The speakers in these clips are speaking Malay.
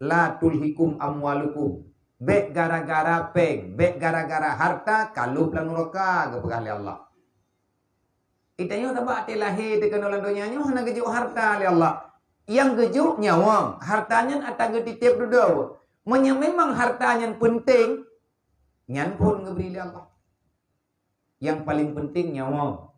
La tulhikum amwalukum. Bek gara-gara peng, bek gara-gara harta, kalau pelan neraka kepada Allah. Itanya tabak ati lahir tekan dalam dunianya hana gejuk harta oleh Allah. Yang gejuk nyawa, hartanya atau getitip duduk. Memang hartanya penting, nyan pun ngeberi oleh Allah. Yang paling penting nyawa.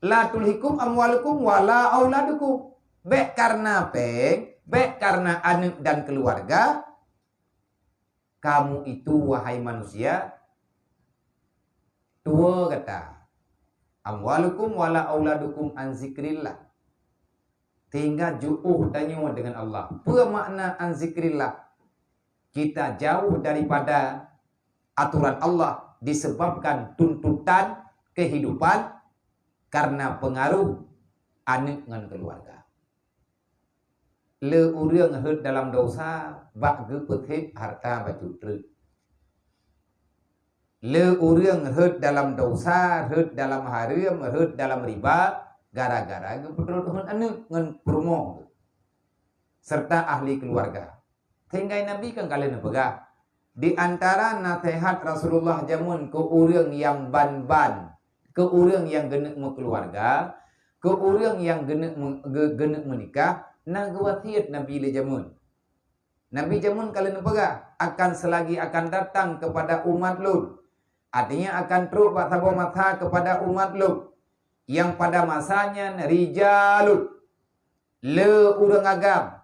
La tulhikum amwalukum wala auladukum. Bek karena peng, bek karena anak dan keluarga, kamu itu wahai manusia, dua kata. Amwalukum wala auladukum an zikrillah. Tinggal ju'uh danyo dengan Allah. Apa makna an zikrillah? Kita jauh daripada aturan Allah disebabkan tuntutan kehidupan karena pengaruh anak dengan keluarga. Le urang hut dalam dosa bak ge pethet harta baju truk. Le urang hut dalam dosa, hut dalam haram, hut dalam riba gara-gara ge perdodohan anak ngan promo serta ahli keluarga. Tinggai Nabi kan kalian pegah. Di antara nasihat Rasulullah jamun ke urang yang ban-ban, ke urang yang genek mau keluarga, ke urang yang genek menikah, nagwasiat Nabi le jamun. Nabi jamun kalian pegah akan selagi akan datang kepada umat Lut. Artinya akan terus bertabur mata kepada umat Lut yang pada masanya rijalun le urang agam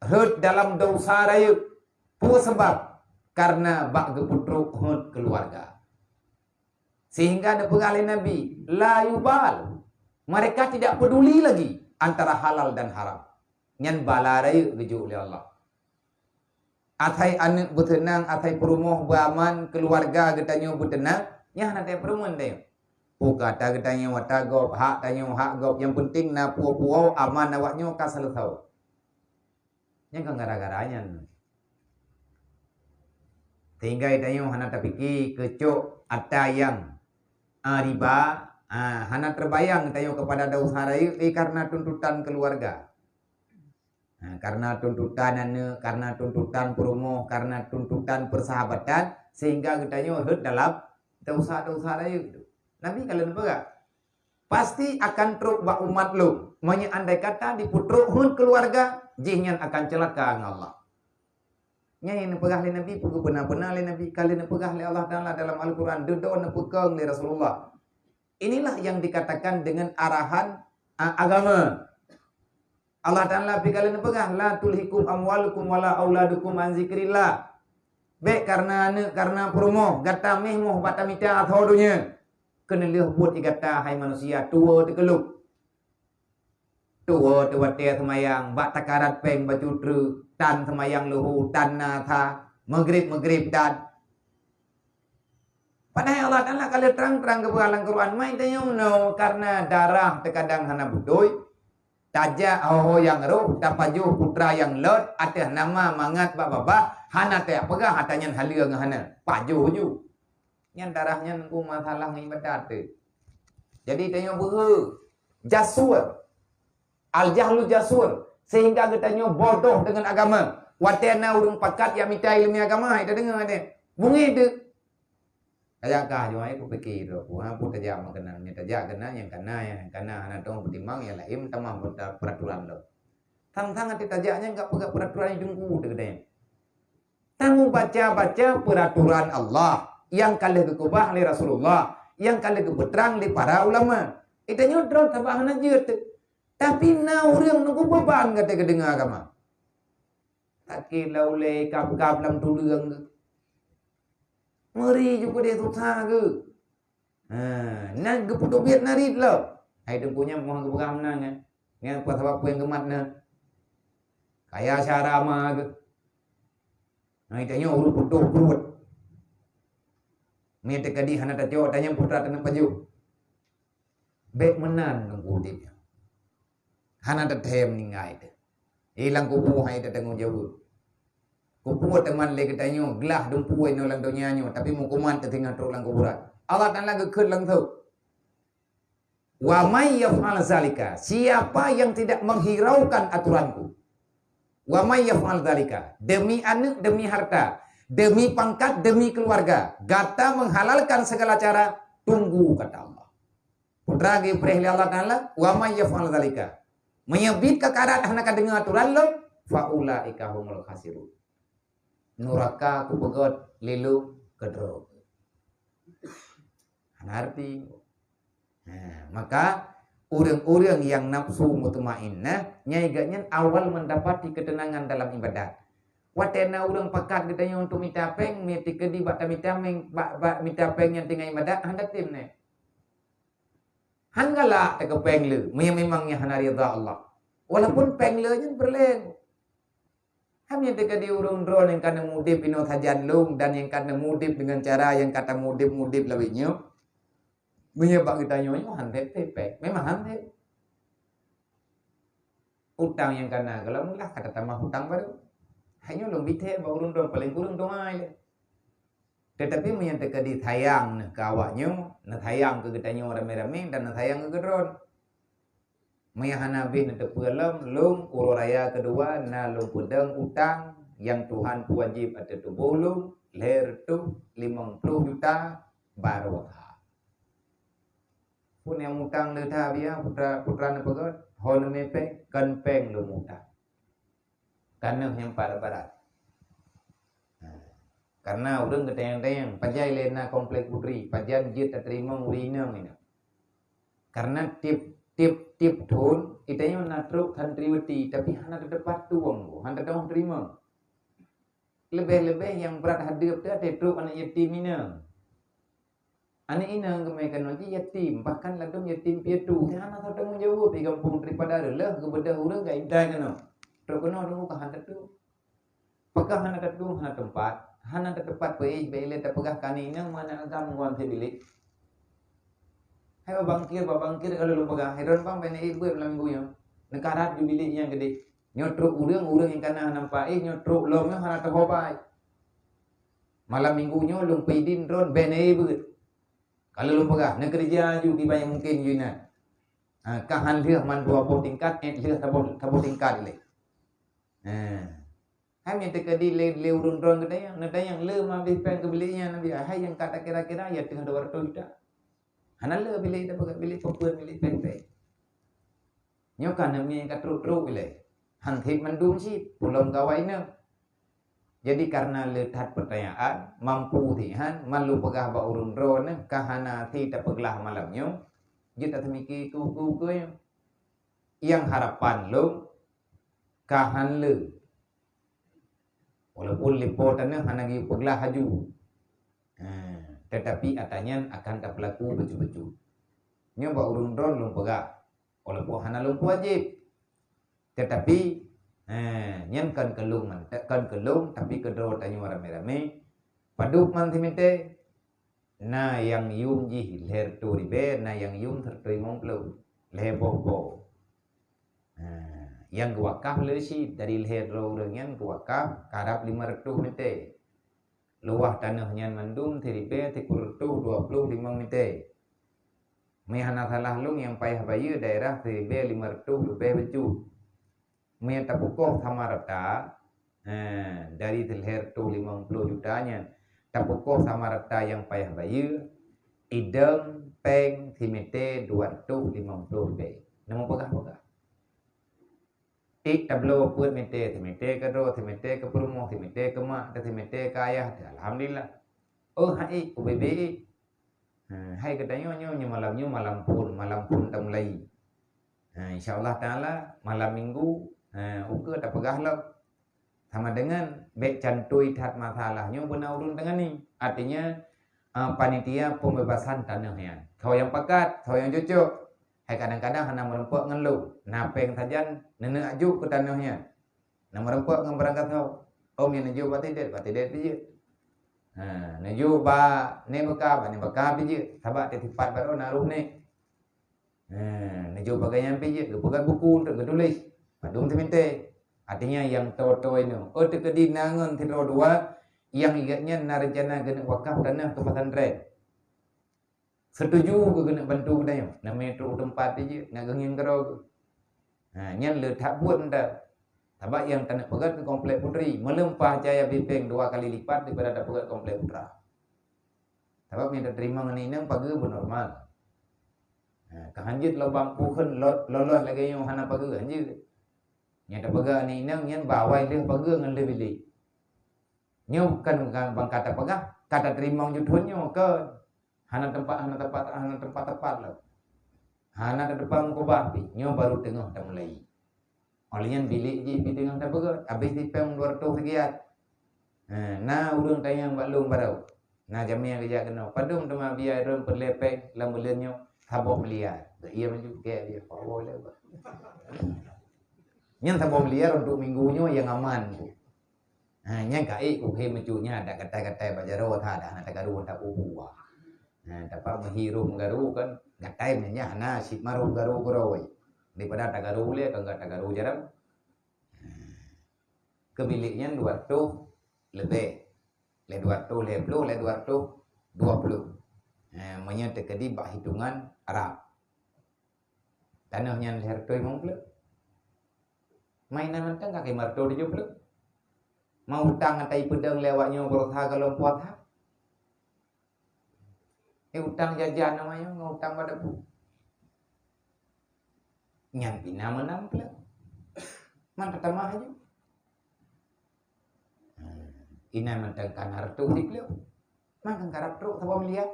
hut dalam dosa raya pu sebab karena bak geputruk hut keluarga. Sehingga ada pengalih Nabi la yubal, mereka tidak peduli lagi antara halal dan haram. Nyan bala raya gejuk oleh Allah. Atai anak bertenang, atai perumah beraman, keluarga getanyo bertenang, nyah natai perumahan dia. Puka ta getanyo wata gop, hak tanyo hak gop. Yang penting na puau-puau aman awaknyo kasal tahu. Yang kan gara-garanya. Tinggal tanyo hana tapiki kecuk ata yang riba, hana terbayang tanyo kepada dosa raya karena tuntutan keluarga. Karena tuntutan anak, karena tuntutan perumoh, karena tuntutan persahabatan, sehingga kita hut dalam dosa-dosa raya gitu. Nabi kalian pegah pasti akan truk bak umat lu. Manya andai kata diputruk hut keluarga, jihnya akan celaka dengan Allah. Nya yang pegah oleh Nabi, pugu benar-benar oleh Nabi, kalian pegah oleh Allah Taala dalam Al-Quran, duduk nepekang oleh Rasulullah. Inilah yang dikatakan dengan arahan agama. Allah Ta'ala kalian pegah la tulhikum amwalukum wala auladukum an zikrillah. Baik karena anak, karena promo, gata mehmoh bata mita atau dunia. Kena lihat buat igata hai manusia tua tekeluk. Tua tewate semayang, bak takarat peng baju tru, tan semayang luhu, tan natha, maghrib dan. Padahal Allah Ta'ala kalian terang-terang kebenaran Quran main tanya no karena darah terkadang hana budoy. Taja yang roh tapaju putra yang lot atas nama mangat baba hana teh pegah hatanya halia ngahana paju ju nyan darahnya ku masalah ibadat tu. Jadi tanya behe jasur al jahlu jasur sehingga katanya bodoh dengan agama watena urang pakat yang minta ilmu agama itu dengar dia bunyi tu ayakah jo ai ku fikir ku ha pu tajak makna nya tajak kena yang kana ana tong bertimbang ya laim tamam peraturan lo. Tang-tang ati tajaknya enggak pegang peraturan hidungku degede. Tang baca-baca peraturan Allah yang kali kekubah oleh Rasulullah, yang kali kebeterang oleh para ulama. Itu nyodron tabahan aja tu. Tapi na urang nunggu beban kata kedengar agama. Tak laule kap-kap lam tulung. Meri juga dia susah ke. Nak geputuk biat narit lah. Hai tu punya mohon keperam nang kan. Yang kuat sebab yang gemat na. Kaya cara mah ke. Hai tanya urut putuk perut. Mia tekadi hana tatyo tanya putra tanam paju. Bek menan nang udipnya. Hana tatem ningai te. Ilang kupu hai tengok jauh. Kupu teman lagi tanya gelah dumpu ino lang dunianya tapi mukuman tertinggal teruk lang kuburan. Allah Ta'ala gekut lang tu. Wa may yaf'al zalika, siapa yang tidak menghiraukan aturanku. Wa may yaf'al dzalika, demi anak, demi harta, demi pangkat, demi keluarga, gata menghalalkan segala cara, tunggu kata Allah. Putra ge perih Allah Taala, wa may yaf'al dzalika. Menyebit ke karat anak dengar aturan lo, faulaika humul khasirun. Nuraka ku begot lilu kedro. Arti. Nah, maka orang-orang yang nafsu mutmainnah nyai awal mendapati ketenangan dalam ibadat. Watena orang pakat ditanya untuk minta peng, meti kedi bata minta peng yang tinggal ibadat hendak timne. Hanggalah tak peng le, memangnya hana ridha Allah. Walaupun peng le nya berleng. Hamnya teka di urung drone yang kana mudip ino hajan lung dan yang kana mudip dengan cara yang kata mudip lawinyo. Menyebab kita nyonya handep tepe, memang handep. Utang yang kana kalau mulah kata tambah hutang baru. Hanya belum bithe baru ndo paling kurang doa ya. Tetapi menyatakan di tayang na kawaknya, na tayang ke kita rame-rame dan na tayang ke gedron. Mayahana bin na tepulam lung ururaya kedua na lung pedang utang yang Tuhan wajib ada tu bolong leher tu 50 juta baru. Pun yang utang le tha dia putra na pegot hon mepe kan peng lu utang. Karena yang barat. Karena urang ketayang-tayang pajai lena komplek putri, pajan jit terima urina ini. Karena tip thon itanya natruk santriwati tapi hana dapat tuang, hana dapat terima. Lebih-lebih yang berat hadap tu tetruk anak yatim ini. Anak ina kemaikan lagi yatim, bahkan ladung yatim piatu. Hana tak tanggung jawab di kampung daripada lah kebedah urang gak indah kena. Terus kena tunggu ke hana tu. Pakah hana tu hana tempat, hana tempat bele tak pegah kani ina mana agam wan te bilik. Hai babangkir kalau lu pegah heron pang bene ibu dalam minggunya. Negara di bilik yang gede. Nyotruk urang yang kana nampak nyotruk lomnya hana terhobai. Malam minggunya lu pidin ron bene ibu. Kalau lu pegah, nak kerja juga banyak mungkin juga. Kahan dia man 20 tingkat, dia tabur tingkat le. Hai minta kedi le urun-urun gede yang le mabih pen ke biliknya nabi hai yang kata kira-kira ya tengah 200 juta. Hana le bilik dah pegah bilik popuan bilik pen-pen. Nyokan nami yang katruk-truk le. Hantip mandum sih pulang gawainya. Jadi karena letak pertanyaan mampu tihan malu pegah ba urun drone kahana ti tak peglah malamnya kita temiki tu yang harapan lo kahan le walaupun lipotannya hana gi peglah haju tetapi atanya akan tak berlaku baju-baju nya ba urun drone lo pegah walaupun hana lo wajib tetapi nyen kan kelung tapi kedua tanya rame-rame paduk man timite na yang yum ji leher tu ribe na yang yum terterima belum leher bobo yang wakaf le si dari leher ro dengan wakaf karab 500 mite luah tanahnya mandum teribe tikur tu 25 mite mehana salah lung yang payah bayu daerah teribe 500 lebih baju Meta pukul sama rata dari leher tu 50 jutanya tapukul sama rata yang payah bayu idem peng timete 250 lebih nama pegah ik tablo pun timete kedua timete ke perumoh timete ke mak timete ke ayah alhamdulillah oh hai UBB hai katanya nyo malam pun tak mulai insyaallah taala malam minggu uka tak pegah lah sama dengan bek cantui tat masalahnya benar urun dengan ni artinya panitia pembebasan tanahnya kau yang pakat kau yang cocok hai kadang-kadang hana merempok ngeluh napeng saja nenek aju ke tanahnya nak merempok dengan berangkat kau yang neju batidet biji neju ba ne beka biji sabak tetipat baru naruh ne neju bagaian biji pegang buku untuk tulis Padum timinte artinya yang toto ini. Oh tekedi nangun tiro dua yang igatnya narjana gena wakaf tanah ke pesantren. Setuju ke gena bantu daya. Namanya tu tempat aja nak gengin kero. Nyan le tak buat nda. Sebab yang kena pegat ke komplek putri melempah jaya bipeng 2 kali lipat daripada ada pegat komplek putra. Sebab minta terima dengan ini pagi pun normal. Kehanjit lubang puhen lolos lagi yang hana pagi hanjit. Nyata pegat ni yang bawai dia pagi dengan dia bilik. Nyo kan bang kata pegat, kata terima judulnya ke hana tempat lah. Hana ke depan ko babi, nyo baru tengah dah mulai. Olehnya bilik je pi tengah dah pegat, habis dipeng 200 sekian. Nah urang tayang baklung barau. Nah jamnya kerja kena. Padung tema biar rum perlepek la mulenyo thabok meliar. Ia maju ke dia power le. Nyen thabok meliar untuk minggunya yang aman. Nyen kai ku he majunya ada kata-kata bajaro tha dah na tagaru ta ubu. Dapat menghirum garu kan gatai nya hana sit maru garu goroi. Daripada tagaru le kan tagaru jarang. Kebiliknya 200 lebih. Le 200 lebih, le 220. Menya terkedi bak hitungan Arab. Tanahnya leher toy mong pula. Mainan mentang kaki marto dia pula. Mau hutang atai pedang lewatnya berotha kalau puat ha. Hutang jajan namanya, ngutang pada bu. Nyan pina menang pula. Man pertama aja. Ina mentang kan hartu di pula. Man kan karap truk sama melihat.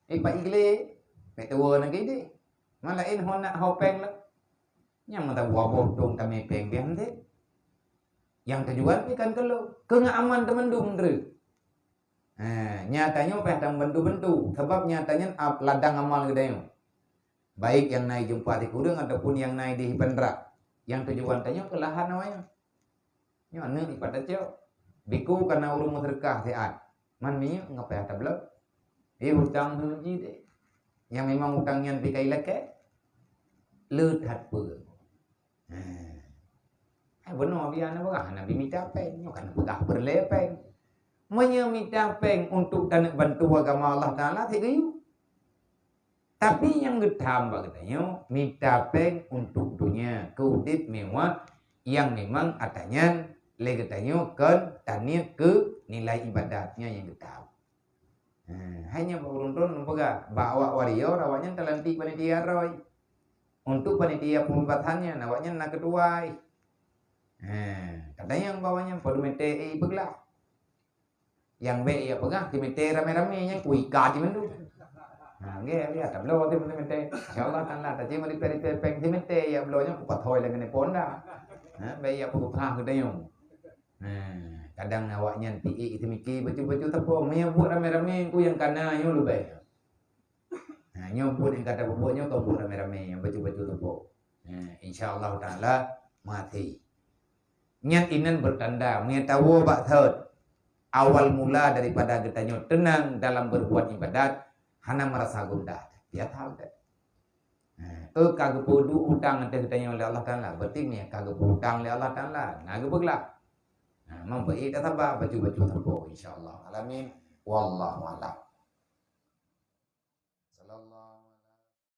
Pak igle, mek tua nak ide. Malain hona hopeng lah. Yang mata wabong dong kami peng dia hande. Yang tujuan ikan kalau aman teman dum dre. Nyatanya apa yang bentu-bentu. Sebab nyatanya ladang amal gedenya. Baik yang naik jumpa di kudung ataupun yang naik di Hipendra. Yang tujuan tanya ke lahan namanya. Nyo ane di pada ceo. Biku karena urung terkah sehat. Man minyak ngapa ada belum? Hutang hunji deh. Yang memang hutangnya pikai leke. Lehat pun. Benar biar nak berah nak minta peng. Nyo kan pegah berlepeng. Menyemita peng untuk dan bantu agama Allah Ta'ala tiga. Tapi yang ditambah katanya minta peng untuk dunia keudip mewah yang memang adanya legatanya kan tanya ke nilai ibadatnya yang kita. Hanya beruntung nampak bawa wario rawanya telantik panitia roy. Untuk panitia pembuatannya nawaknya nak kedua. Katanya yang bawanya pada mete beglah. Yang B ya pegah timete rame-rame nya kuika di mendu. Nge ya tablo di mete. Insyaallah tanlah tadi mari peri peng timete ya blonya ku pathoy lagi ne ponda. Be ya pu thah gedayong. Kadang awaknya ti miki baju-baju tepo menyebut rame-rame ku yang kana nyo lu be. Nyebut yang kata boboknya kau buat rame-rame yang baju-baju tepo. Insyaallah taala mati. Nyat inan bertanda mengetahui bak third. Awal mula daripada kita tenang dalam berbuat ibadat, hana merasa gundah. Dia tahu tak. Kagak perlu utang nanti kita oleh Allah Taala. Berarti ni kagak utang oleh Allah Taala. Naga beglah. Membaik dah sabar baju-baju terpo. InsyaAllah. Alamin. Wallahu a'lam. Sallallahu